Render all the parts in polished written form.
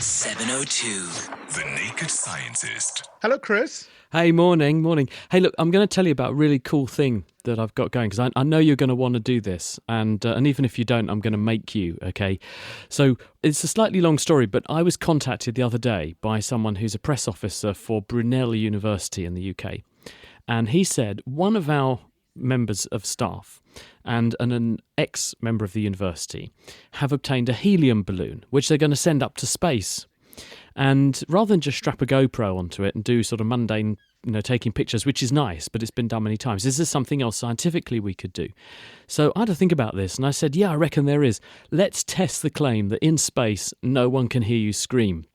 702. The Naked Scientist. Hello, Chris. Hey, morning. Hey, look, I'm going to tell you about a really cool thing that I've got going, because I know you're going to want to do this, and even if you don't, I'm going to make you, okay? So it's a slightly long story, but I was contacted the other day by someone who's a press officer for Brunel University in the UK, and he said one of our members of staff and an ex-member of the university have obtained a helium balloon, which they're going to send up to space. And rather than just strap a GoPro onto it and do sort of mundane, taking pictures, which is nice, but it's been done many times, is there something else scientifically we could do? So I had to think about this, and I said, yeah, I reckon there is. Let's test the claim that in space, no one can hear you scream.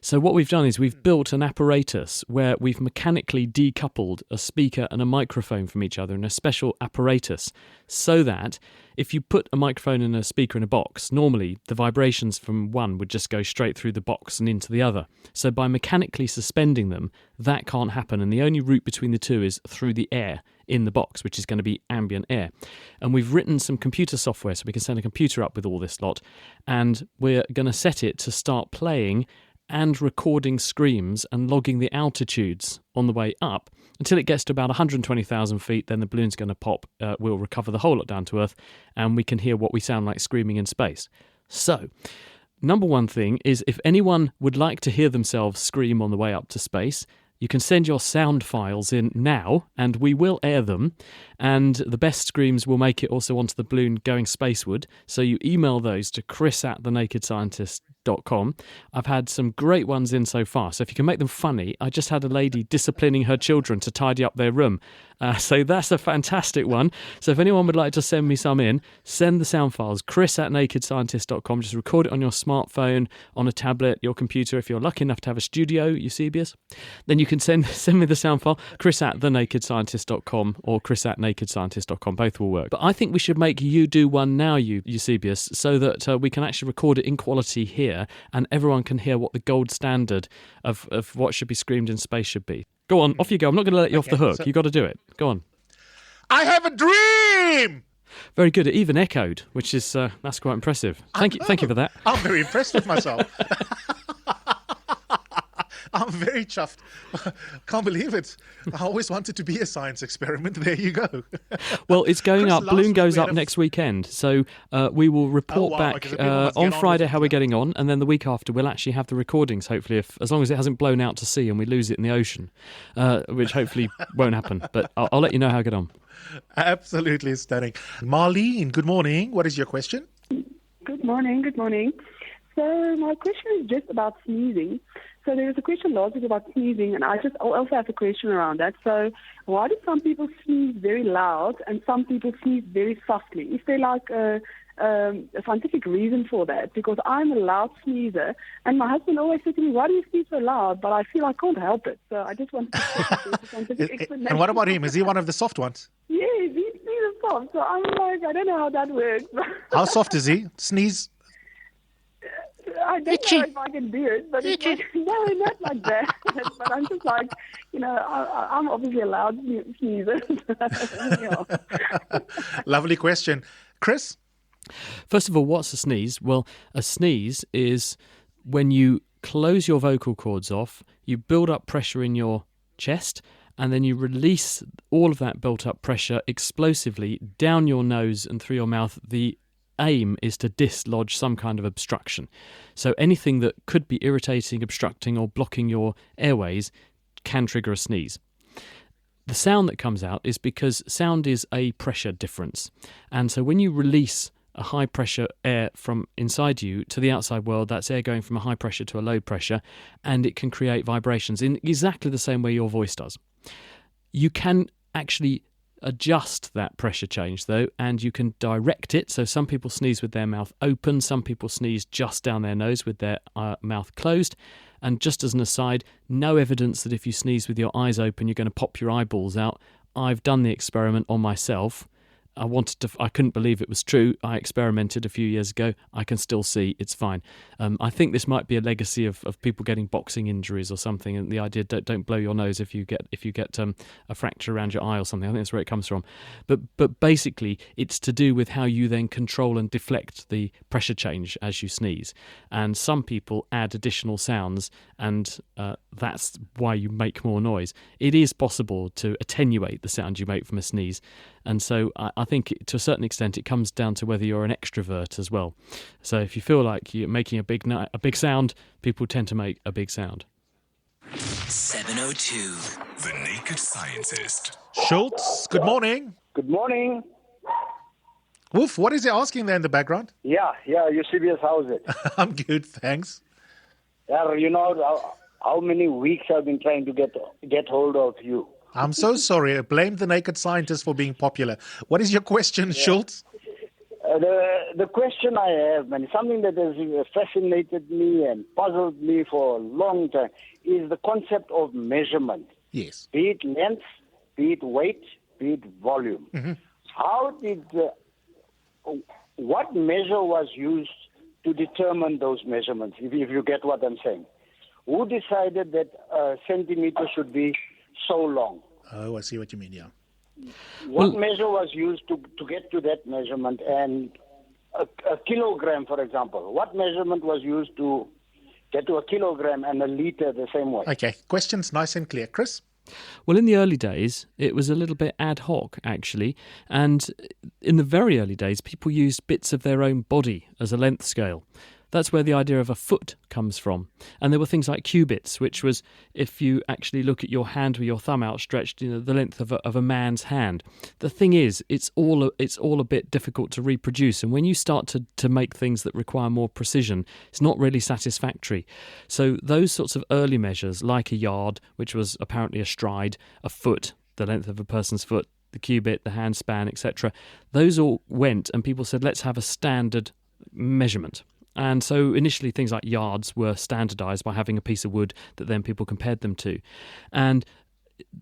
So what we've done is we've built an apparatus where we've mechanically decoupled a speaker and a microphone from each other in a special apparatus, so that if you put a microphone and a speaker in a box, normally the vibrations from one would just go straight through the box and into the other. So by mechanically suspending them, that can't happen, and the only route between the two is through the air in the box, which is going to be ambient air. And we've written some computer software so we can send a computer up with all this lot, and we're going to set it to start playing and recording screams and logging the altitudes on the way up until it gets to about 120,000 feet. Then the balloon's going to pop. We'll recover the whole lot down to Earth, and we can hear what we sound like screaming in space. So, number one thing is, if anyone would like to hear themselves scream on the way up to space, you can send your sound files in now, and we will air them. And the best screams will make it also onto the balloon going spaceward. So you email those to chris@thenakedscientist.com. I've had some great ones in so far. So if you can make them funny, I just had a lady disciplining her children to tidy up their room. So that's a fantastic one. So if anyone would like to send me some in, send the sound files, chris@nakedscientist.com. Just record it on your smartphone, on a tablet, your computer. If you're lucky enough to have a studio, Eusebius, then you can send me the sound file, chris@thenakedscientist.com or chris@nakedscientist.com. Both will work. But I think we should make you do one now, Eusebius, so that we can actually record it in quality here, and everyone can hear what the gold standard of what should be screamed in space should be. Go on, off you go. I'm not going to let you off the hook. You've got to do it. Go on. I have a dream! Very good. It even echoed, which is that's quite impressive. Thank you for that. I'm very impressed with myself. I'm very chuffed. Can't believe it. I always wanted to be a science experiment. There you go. Well, it's going Chris, up. Balloon goes we up had next weekend. So we will report back Okay, so people must on get on Friday with it. how we're getting on. And then the week after, we'll actually have the recordings, hopefully, as long as it hasn't blown out to sea and we lose it in the ocean, which hopefully won't happen. But I'll let you know how I get on. Absolutely stunning. Marlene, good morning. What is your question? Good morning. So my question is just about sneezing. So there was a question last week about sneezing, and I also have a question around that. So why do some people sneeze very loud and some people sneeze very softly? Is there like a scientific reason for that? Because I'm a loud sneezer, and my husband always says to me, why do you sneeze so loud? But I feel I can't help it. So I just want to check if there's a scientific explanation. And what about him? Is he one of the soft ones? Yeah, he sneezes soft. So I'm like, I don't know how that works. How soft is he? Sneeze? I don't know if I can do it, but it's like, no, not like that. But I'm just like, I'm obviously a loud sneezer. Yeah. Lovely question. Chris? First of all, what's a sneeze? Well, a sneeze is when you close your vocal cords off, you build up pressure in your chest, and then you release all of that built-up pressure explosively down your nose and through your mouth. The aim is to dislodge some kind of obstruction. So anything that could be irritating, obstructing, or blocking your airways can trigger a sneeze. The sound that comes out is because sound is a pressure difference. And so when you release a high pressure air from inside you to the outside world, that's air going from a high pressure to a low pressure, and it can create vibrations in exactly the same way your voice does. You can actually adjust that pressure change though, and you can direct it. So some people sneeze with their mouth open, some people sneeze just down their nose with their mouth closed. And just as an aside, no evidence that if you sneeze with your eyes open you're going to pop your eyeballs out. I've done the experiment on myself. I couldn't believe it was true. I experimented a few years ago. I can still see it's fine. I think this might be a legacy of people getting boxing injuries or something, and the idea don't blow your nose if you get a fracture around your eye or something. I think that's where it comes from. But basically, it's to do with how you then control and deflect the pressure change as you sneeze. And some people add additional sounds, and that's why you make more noise. It is possible to attenuate the sound you make from a sneeze. And so I think to a certain extent it comes down to whether you're an extrovert as well. So if you feel like you're making a big sound, people tend to make a big sound. 702. The Naked Scientist. Schultz, good morning. Good morning. Wolf, what is he asking there in the background? Yeah, Eusebius, how's it? I'm good, thanks. Yeah, you know how many weeks I've been trying to get hold of you. I'm so sorry. I blame the Naked Scientist for being popular. What is your question, Schultz? The question I have, man, is something that has fascinated me and puzzled me for a long time, is the concept of measurement. Yes. Be it length, be it weight, be it volume. Mm-hmm. What measure was used to determine those measurements, if you get what I'm saying? Who decided that a centimeter should be so long? Oh, I see what you mean, yeah. What measure was used to get to that measurement? And a kilogram, for example, what measurement was used to get to a kilogram and a liter the same way? Okay, question's nice and clear. Chris? Well, in the early days, it was a little bit ad hoc, actually. And in the very early days, people used bits of their own body as a length scale. That's where the idea of a foot comes from. And there were things like cubits, which was, if you actually look at your hand with your thumb outstretched, the length of a man's hand. The thing is, it's all a bit difficult to reproduce. And when you start to make things that require more precision, it's not really satisfactory. So those sorts of early measures, like a yard, which was apparently a stride, a foot, the length of a person's foot, the cubit, the hand span, etc., those all went, and people said, let's have a standard measurement. And so initially things like yards were standardised by having a piece of wood that then people compared them to. And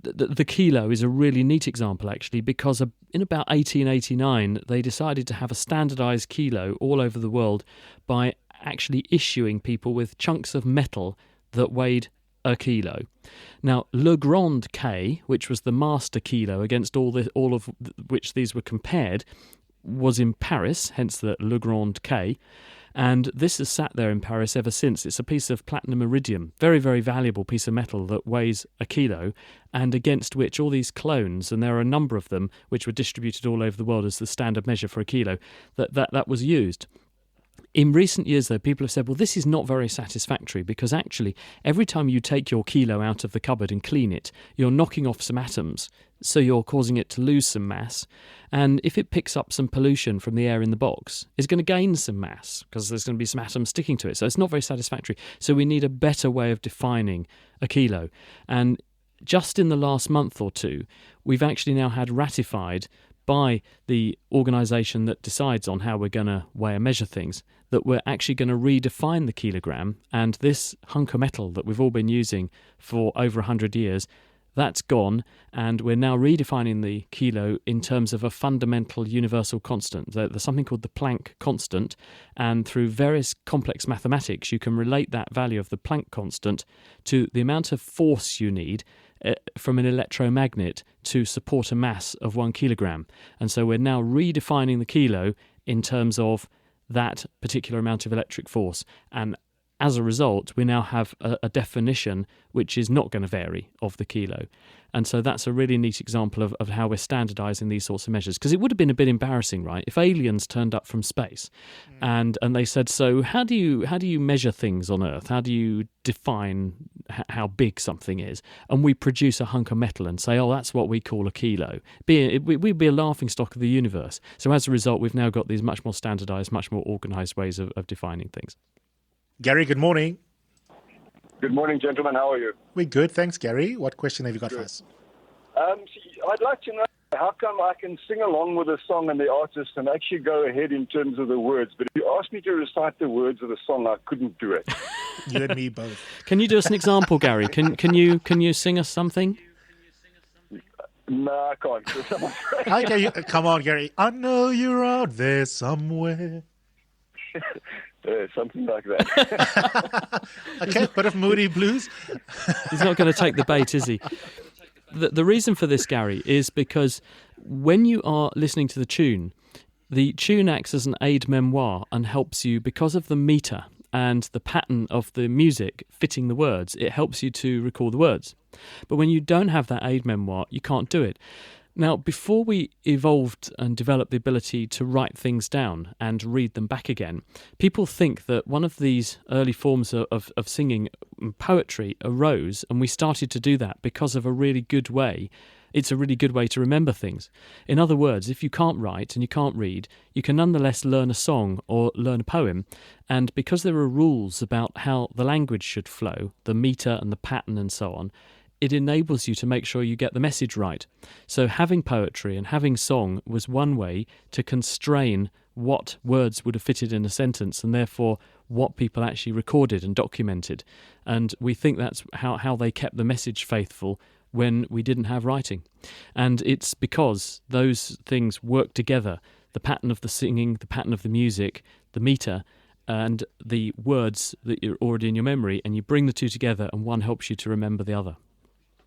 the kilo is a really neat example, actually, because in about 1889, they decided to have a standardised kilo all over the world by actually issuing people with chunks of metal that weighed a kilo. Now, Le Grand K, which was the master kilo against all of which these were compared, was in Paris, hence the Le Grand K. And this has sat there in Paris ever since. It's a piece of platinum iridium, very, very valuable piece of metal that weighs a kilo, and against which all these clones, and there are a number of them which were distributed all over the world as the standard measure for a kilo, that was used. In recent years, though, people have said, well, this is not very satisfactory, because actually every time you take your kilo out of the cupboard and clean it, you're knocking off some atoms, so you're causing it to lose some mass. And if it picks up some pollution from the air in the box, it's going to gain some mass, because there's going to be some atoms sticking to it. So it's not very satisfactory. So we need a better way of defining a kilo. And just in the last month or two, we've actually now had ratified by the organisation that decides on how we're going to weigh and measure things, that we're actually going to redefine the kilogram, and this hunk of metal that we've all been using for over 100 years, that's gone, and we're now redefining the kilo in terms of a fundamental universal constant. There's something called the Planck constant, and through various complex mathematics, you can relate that value of the Planck constant to the amount of force you need from an electromagnet to support a mass of 1 kilogram. And so we're now redefining the kilo in terms of that particular amount of electric force. And as a result, we now have a definition which is not going to vary of the kilo. And so that's a really neat example of how we're standardising these sorts of measures. Because it would have been a bit embarrassing, right, if aliens turned up from space and they said, so how do you measure things on Earth? How do you define how big something is? And we produce a hunk of metal and say, oh, that's what we call a kilo. We'd be a laughingstock of the universe. So as a result, we've now got these much more standardised, much more organised ways of defining things. Gary, good morning. Good morning, gentlemen. How are you? We're good, thanks, Gary. What question have you got for us? I'd like to know how come I can sing along with a song and the artist and actually go ahead in terms of the words, but if you asked me to recite the words of the song, I couldn't do it. You and me both. Can you do us an example, Gary? Can you sing us something? No, I can't. Okay, come on, Gary. I know you're out there somewhere. Something like that. Okay, bit of Moody Blues. He's not going to take the bait, is he? The reason for this, Gary, is because when you are listening to the tune acts as an aide-memoire and helps you, because of the meter and the pattern of the music fitting the words, it helps you to recall the words. But when you don't have that aide-memoire, you can't do it. Now, before we evolved and developed the ability to write things down and read them back again, people think that one of these early forms of singing, poetry, arose, and we started to do that because of a really good way. It's a really good way to remember things. In other words, if you can't write and you can't read, you can nonetheless learn a song or learn a poem, and because there are rules about how the language should flow, the meter and the pattern and so on, it enables you to make sure you get the message right. So having poetry and having song was one way to constrain what words would have fitted in a sentence and therefore what people actually recorded and documented. And we think that's how they kept the message faithful when we didn't have writing. And it's because those things work together, the pattern of the singing, the pattern of the music, the meter, and the words that are already in your memory, and you bring the two together and one helps you to remember the other.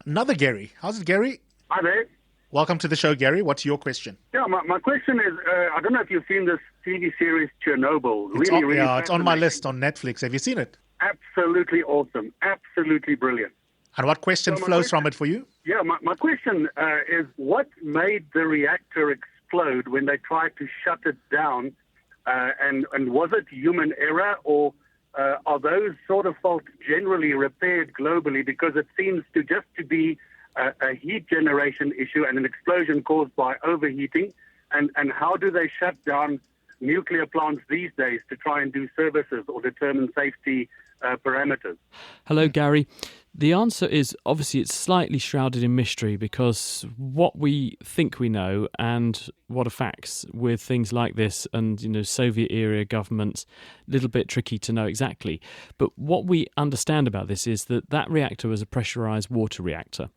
Another Gary. How's it, Gary? Hi there. Welcome to the show, Gary. What's your question? Yeah, my question is, I don't know if you've seen this TV series Chernobyl. It's on my list on Netflix. Have you seen it? Absolutely awesome. Absolutely brilliant. And what question flows from it for you? Yeah, my question is, what made the reactor explode when they tried to shut it down? And was it human error, or are those sort of faults generally repaired globally? Because it seems to be a heat generation issue and an explosion caused by overheating. And how do they shut down nuclear plants these days to try and do services or determine safety parameters? Hello, Gary. The answer is, obviously, it's slightly shrouded in mystery because what we think we know and what are facts with things like this and, Soviet-era governments, a little bit tricky to know exactly. But what we understand about this is that reactor was a pressurized water reactor.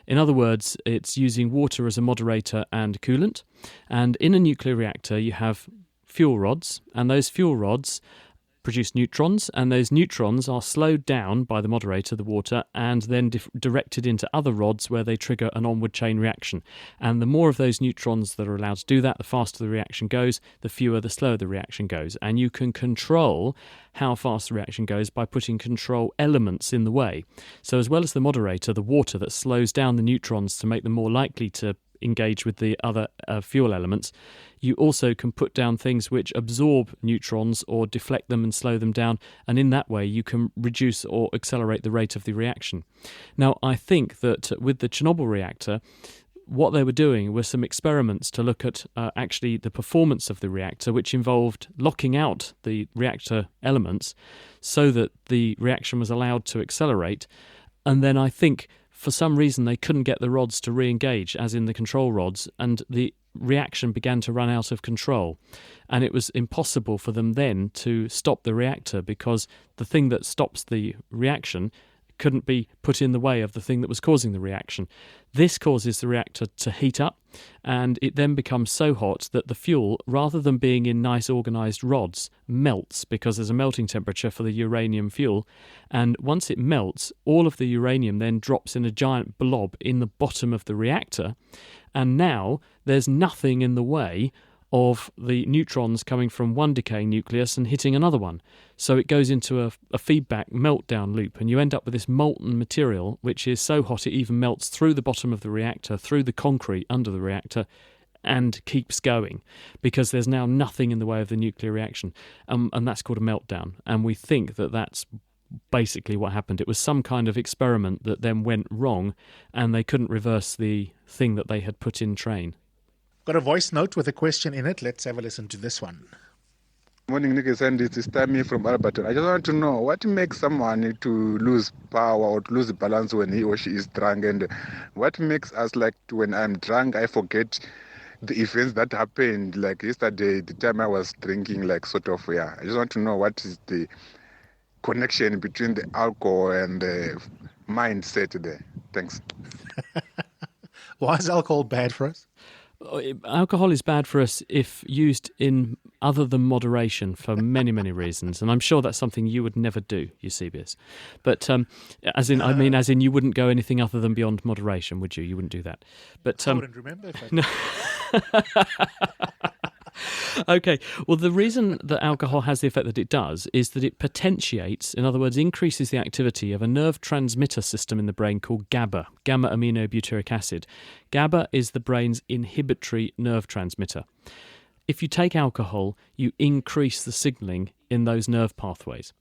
In other words, it's using water as a moderator and coolant. And in a nuclear reactor, you have fuel rods, and those fuel rods produce neutrons, and those neutrons are slowed down by the moderator, the water, and then directed into other rods where they trigger an onward chain reaction. And the more of those neutrons that are allowed to do that, the faster the reaction goes, the slower the reaction goes. And you can control how fast the reaction goes by putting control elements in the way. So as well as the moderator, the water that slows down the neutrons to make them more likely to engage with the other fuel elements, you also can put down things which absorb neutrons or deflect them and slow them down, and in that way you can reduce or accelerate the rate of the reaction. Now, I think that with the Chernobyl reactor, what they were doing were some experiments to look at actually the performance of the reactor, which involved locking out the reactor elements so that the reaction was allowed to accelerate. And then I think for some reason they couldn't get the rods to re-engage, as in the control rods, and the reaction began to run out of control. And it was impossible for them then to stop the reactor because the thing that stops the reaction couldn't be put in the way of the thing that was causing the reaction. This causes the reactor to heat up, and it then becomes so hot that the fuel, rather than being in nice organised rods, melts because there's a melting temperature for the uranium fuel. And once it melts, all of the uranium then drops in a giant blob in the bottom of the reactor, and now there's nothing in the way of the neutrons coming from one decaying nucleus and hitting another one. So it goes into a feedback meltdown loop, and you end up with this molten material which is so hot it even melts through the bottom of the reactor, through the concrete under the reactor, and keeps going because there's now nothing in the way of the nuclear reaction. And that's called a meltdown. And we think that that's basically what happened. It was some kind of experiment that then went wrong, and they couldn't reverse the thing that they had put in train. Got a voice note with a question in it. Let's have a listen to this one. Morning, Nick and it's Tammy from Alberton. I just want to know what makes someone to lose power or to lose balance when he or she is drunk, and what makes us, like, when I'm drunk, I forget the events that happened, like yesterday, the time I was drinking, like, sort of, yeah. I just want to know what is the connection between the alcohol and the mindset there. Thanks. Why is alcohol bad for us? Alcohol is bad for us if used in other than moderation for many, many reasons, and I'm sure that's something you would never do, Eusebius. But as in you wouldn't go anything other than beyond moderation, would you? You wouldn't do that. But I wouldn't remember if I did. no. Okay, well, the reason that alcohol has the effect that it does is that it potentiates, in other words, increases the activity of a nerve transmitter system in the brain called GABA, gamma-aminobutyric acid. GABA is the brain's inhibitory nerve transmitter. If you take alcohol, you increase the signalling in those nerve pathways.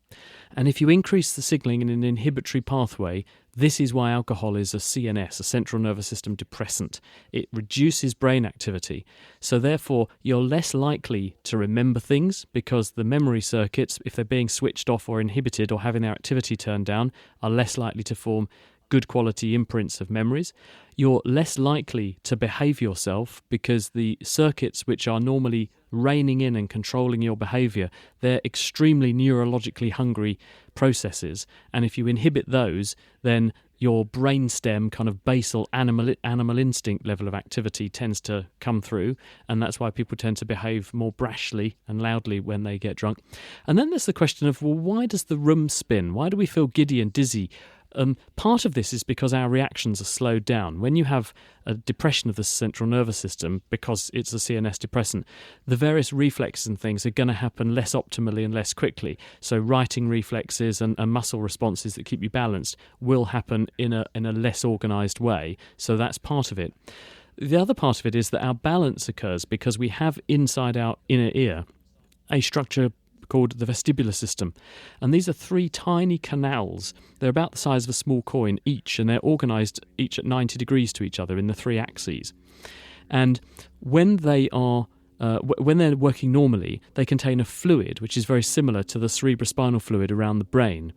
And if you increase the signalling in an inhibitory pathway, this is why alcohol is a CNS, a central nervous system depressant. It reduces brain activity. So therefore, you're less likely to remember things because the memory circuits, if they're being switched off or inhibited or having their activity turned down, are less likely to form good quality imprints of memories. You're less likely to behave yourself because the circuits which are normally reining in and controlling your behaviour, they're extremely neurologically hungry processes. And if you inhibit those, then your brainstem kind of basal animal instinct level of activity tends to come through, and that's why people tend to behave more brashly and loudly when they get drunk. And then there's the question of, well, why does the room spin? Why do we feel giddy and dizzy? Part of this is because our reactions are slowed down. When you have a depression of the central nervous system, because it's a CNS depressant, the various reflexes and things are going to happen less optimally and less quickly. So writing reflexes and muscle responses that keep you balanced will happen in a less organised way. So that's part of it. The other part of it is that our balance occurs because we have inside our inner ear a structure called the vestibular system. And these are three tiny canals. They're about the size of a small coin each, and they're organised each at 90 degrees to each other in the three axes. And when they are when they're working normally, they contain a fluid which is very similar to the cerebrospinal fluid around the brain.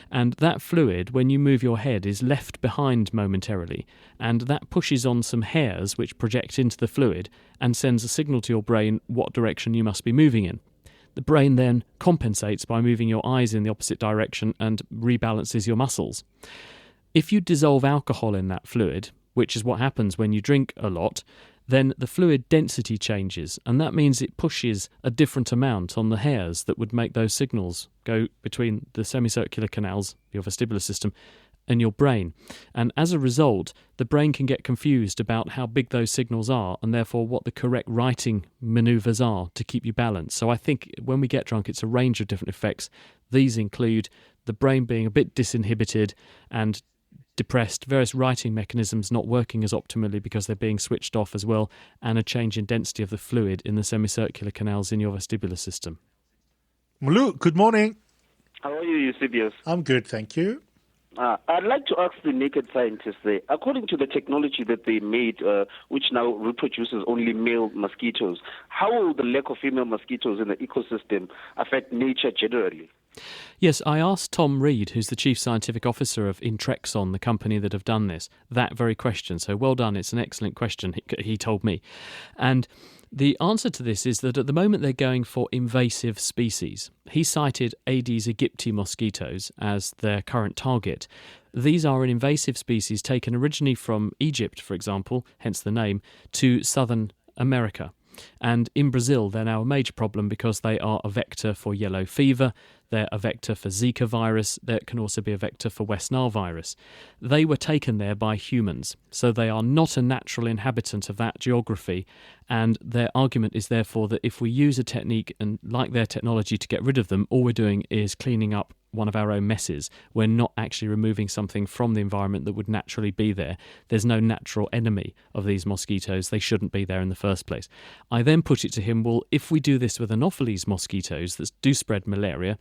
And that fluid, when you move your head, is left behind momentarily, and that pushes on some hairs which project into the fluid and sends a signal to your brain what direction you must be moving in. The brain then compensates by moving your eyes in the opposite direction and rebalances your muscles. If you dissolve alcohol in that fluid, which is what happens when you drink a lot, then the fluid density changes, and that means it pushes a different amount on the hairs that would make those signals go between the semicircular canals, your vestibular system, and your brain. And as a result, the brain can get confused about how big those signals are and therefore what the correct writing manoeuvres are to keep you balanced. So I think when we get drunk, it's a range of different effects. These include the brain being a bit disinhibited and depressed, various writing mechanisms not working as optimally because they're being switched off as well, and a change in density of the fluid in the semicircular canals in your vestibular system. Mulu, good morning. How are you, Eusebius? I'm good, thank you. I'd like to ask the naked scientists there, according to the technology that they made, which now reproduces only male mosquitoes, how will the lack of female mosquitoes in the ecosystem affect nature generally? Yes, I asked Tom Reed, who's the Chief Scientific Officer of Intrexon, the company that have done this, that very question. So well done, it's an excellent question, he told me. And the answer to this is that at the moment they're going for invasive species. He cited Aedes aegypti mosquitoes as their current target. These are an invasive species taken originally from Egypt, for example, hence the name, to southern America. And in Brazil, they're now a major problem because they are a vector for yellow fever, they're a vector for Zika virus, there can also be a vector for West Nile virus. They were taken there by humans, so they are not a natural inhabitant of that geography, and their argument is therefore that if we use a technique and like their technology to get rid of them, all we're doing is cleaning up one of our own messes. We're not actually removing something from the environment that would naturally be there. There's no natural enemy of these mosquitoes. They shouldn't be there in the first place. I then put it to him, well, if we do this with Anopheles mosquitoes that do spread malaria,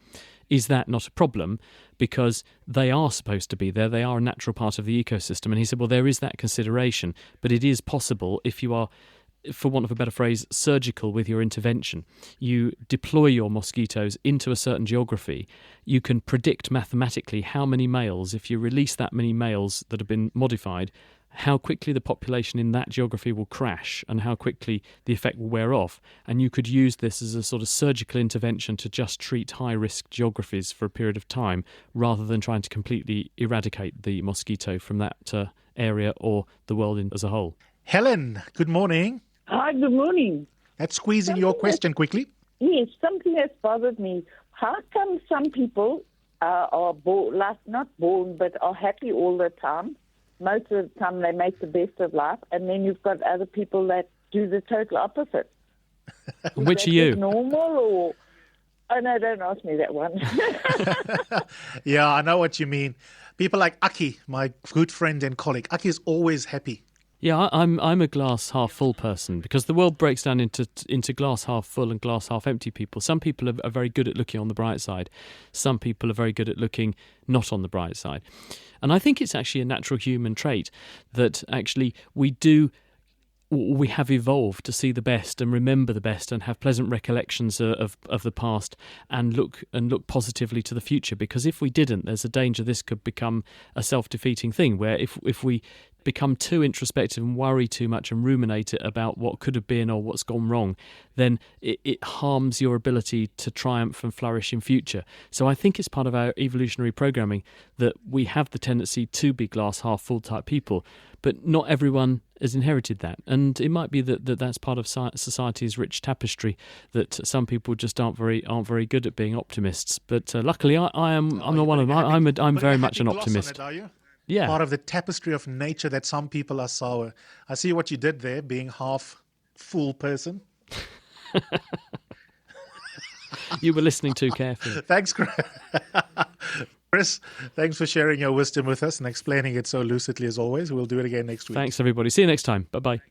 is that not a problem? Because they are supposed to be there. They are a natural part of the ecosystem. And he said, well, there is that consideration, but it is possible if you are, for want of a better phrase, surgical with your intervention. You deploy your mosquitoes into a certain geography. You can predict mathematically how many males, if you release that many males that have been modified, how quickly the population in that geography will crash and how quickly the effect will wear off. And you could use this as a sort of surgical intervention to just treat high-risk geographies for a period of time rather than trying to completely eradicate the mosquito from that area or the world as a whole. Helen, good morning. Hi, good morning. Let's squeeze in your question quickly. Yes, something has bothered me. How come some people are not born, but are happy all the time? Most of the time they make the best of life, and then you've got other people that do the total opposite. Which are you? Normal or... Oh, no, don't ask me that one. Yeah, I know what you mean. People like Aki, my good friend and colleague. Aki is always happy. Yeah, I'm a glass half full person because the world breaks down into glass half full and glass half empty people. Some people are very good at looking on the bright side. Some people are very good at looking not on the bright side. And I think it's actually a natural human trait that actually we have evolved to see the best and remember the best and have pleasant recollections of the past and look positively to the future. Because if we didn't, there's a danger this could become a self-defeating thing where if we become too introspective and worry too much and ruminate about what could have been or what's gone wrong, then it harms your ability to triumph and flourish in future. So I think it's part of our evolutionary programming that we have the tendency to be glass half full type people, but not everyone has inherited that. And it might be that's part of society's rich tapestry, that some people just aren't very good at being optimists. But luckily I'm not one of them. I'm very much an optimist. Are you? Yeah. Part of the tapestry of nature that some people are sour. I see what you did there, being half full person. You were listening too carefully. Thanks, Chris. Chris, thanks for sharing your wisdom with us and explaining it so lucidly as always. We'll do it again next week. Thanks, everybody. See you next time. Bye-bye.